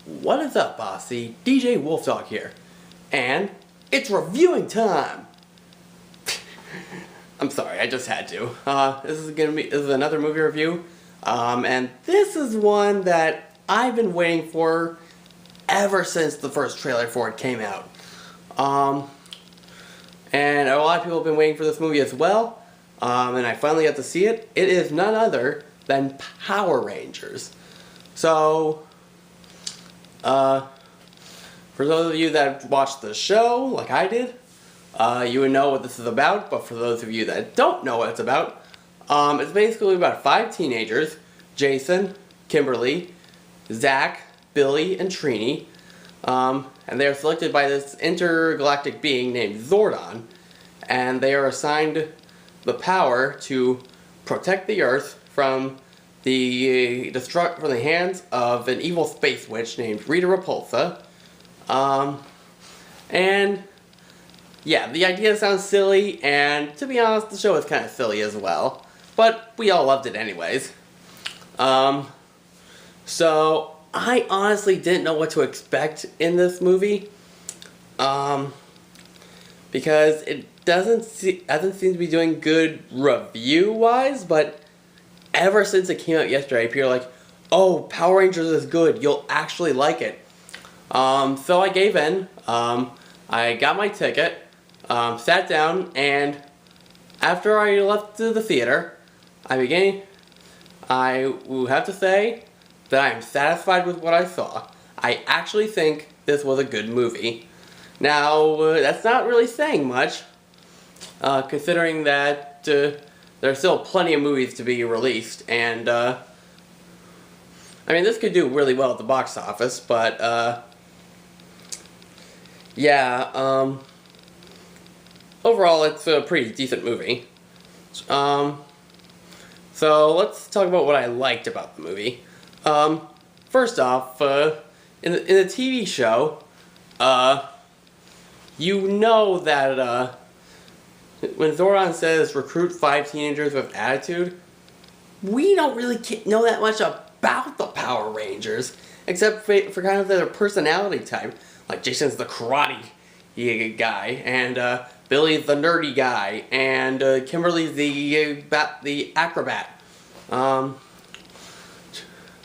What is up, bossy? DJ WolfDawg here. And it's reviewing time! I'm sorry, I just had to. This is another movie review. And this is one that I've been waiting for ever since the first trailer for it came out. And a lot of people have been waiting for this movie as well. And I finally got to see it. It is none other than Power Rangers. So, for those of you that watched the show, like I did, you would know what this is about, but for those of you that don't know what it's about, it's basically about 5 teenagers, Jason, Kimberly, Zach, Billy, and Trini, and they are selected by this intergalactic being named Zordon, and they are assigned the power to protect the Earth from the hands of an evil space witch named Rita Repulsa. And yeah, the idea sounds silly, and to be honest, the show is kind of silly as well. But we all loved it anyways. So I honestly didn't know what to expect in this movie. Because it doesn't seem to be doing good review-wise, but ever since it came out yesterday, people are like, oh, Power Rangers is good, you'll actually like it. So I gave in, I got my ticket, sat down, and after I left the theater, I will have to say that I am satisfied with what I saw. I actually think this was a good movie. Now, that's not really saying much, considering that there are still plenty of movies to be released, and I mean, this could do really well at the box office, but yeah, overall it's a pretty decent movie. So let's talk about what I liked about the movie. First off, in the TV show, you know that when Zordon says recruit 5 teenagers with attitude, we don't really know that much about the Power Rangers, except for kind of their personality type. Like Jason's the karate guy, and Billy's the nerdy guy, and Kimberly's the acrobat.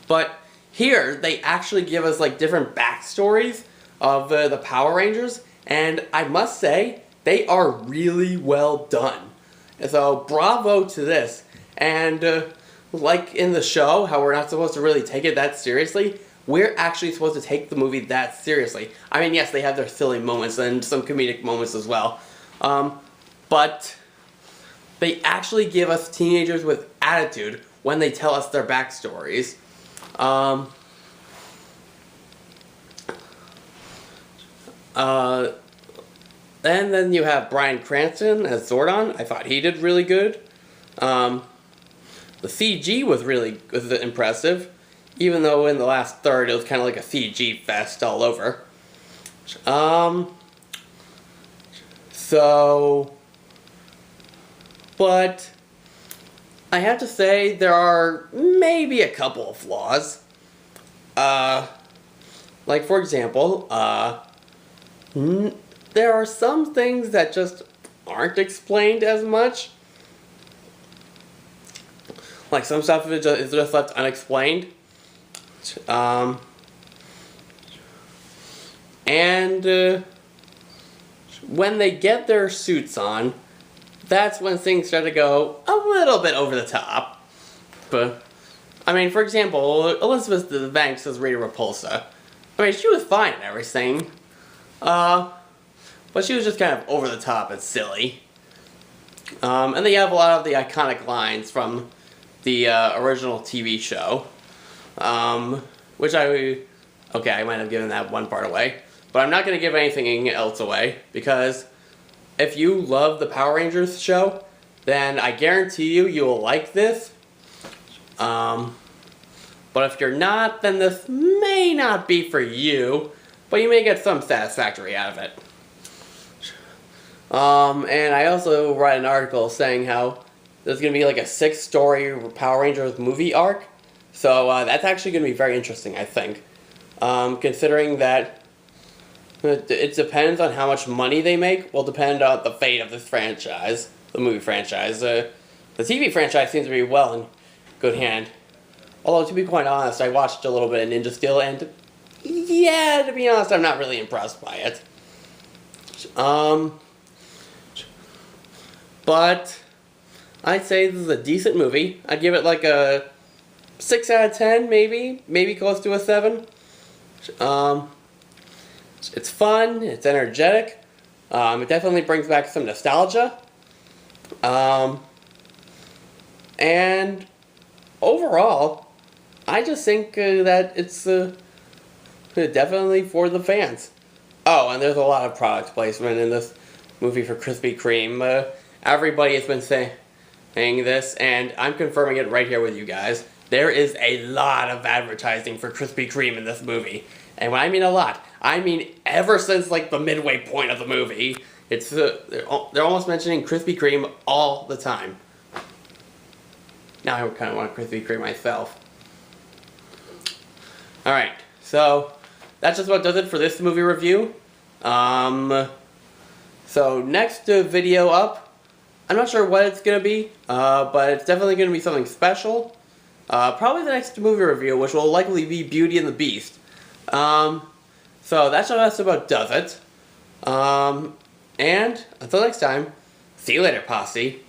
But here they actually give us like different backstories of the Power Rangers, and I must say they are really well done. So bravo to this. And like in the show, how we're not supposed to really take it that seriously, we're actually supposed to take the movie that seriously. I mean, yes, they have their silly moments and some comedic moments as well. But they actually give us teenagers with attitude when they tell us their backstories. And then you have Bryan Cranston as Zordon. I thought he did really good. The CG was impressive, even though in the last third it was kind of like a CG fest all over. But I have to say there are maybe a couple of flaws. Like for example, there are some things that just aren't explained as much. Like some stuff is just left unexplained. And when they get their suits on, that's when things start to go a little bit over the top. But, I mean, for example, Elizabeth Banks as Rita Repulsa. I mean, she was fine and everything. But she was just kind of over the top and silly. And they have a lot of the iconic lines from the original TV show. Which I might have given that one part away. But I'm not going to give anything else away, because if you love the Power Rangers show, then I guarantee you will like this. But if you're not, then this may not be for you, but you may get some satisfactory out of it. And I also read an article saying how there's going to be like a 6-story Power Rangers movie arc. So that's actually going to be very interesting, I think. considering that it depends on how much money they make, will depend on the fate of this franchise, the movie franchise. The TV franchise seems to be well in good hand. Although, to be quite honest, I watched a little bit of Ninja Steel, and yeah, to be honest, I'm not really impressed by it. But I'd say this is a decent movie. I'd give it like a 6 out of 10, maybe close to a 7. It's fun, it's energetic, it definitely brings back some nostalgia, and overall, I just think that it's definitely for the fans. Oh, and there's a lot of product placement in this movie for Krispy Kreme. Everybody has been saying this, and I'm confirming it right here with you guys. There is a lot of advertising for Krispy Kreme in this movie. And when I mean a lot, I mean ever since like the midway point of the movie. It's they're almost mentioning Krispy Kreme all the time. Now I kind of want a Krispy Kreme myself. Alright, so that's just about does it for this movie review. So next video up, I'm not sure what it's going to be, but it's definitely going to be something special. Probably the next movie review, which will likely be Beauty and the Beast. So that's just about does it. And until next time, see you later, posse.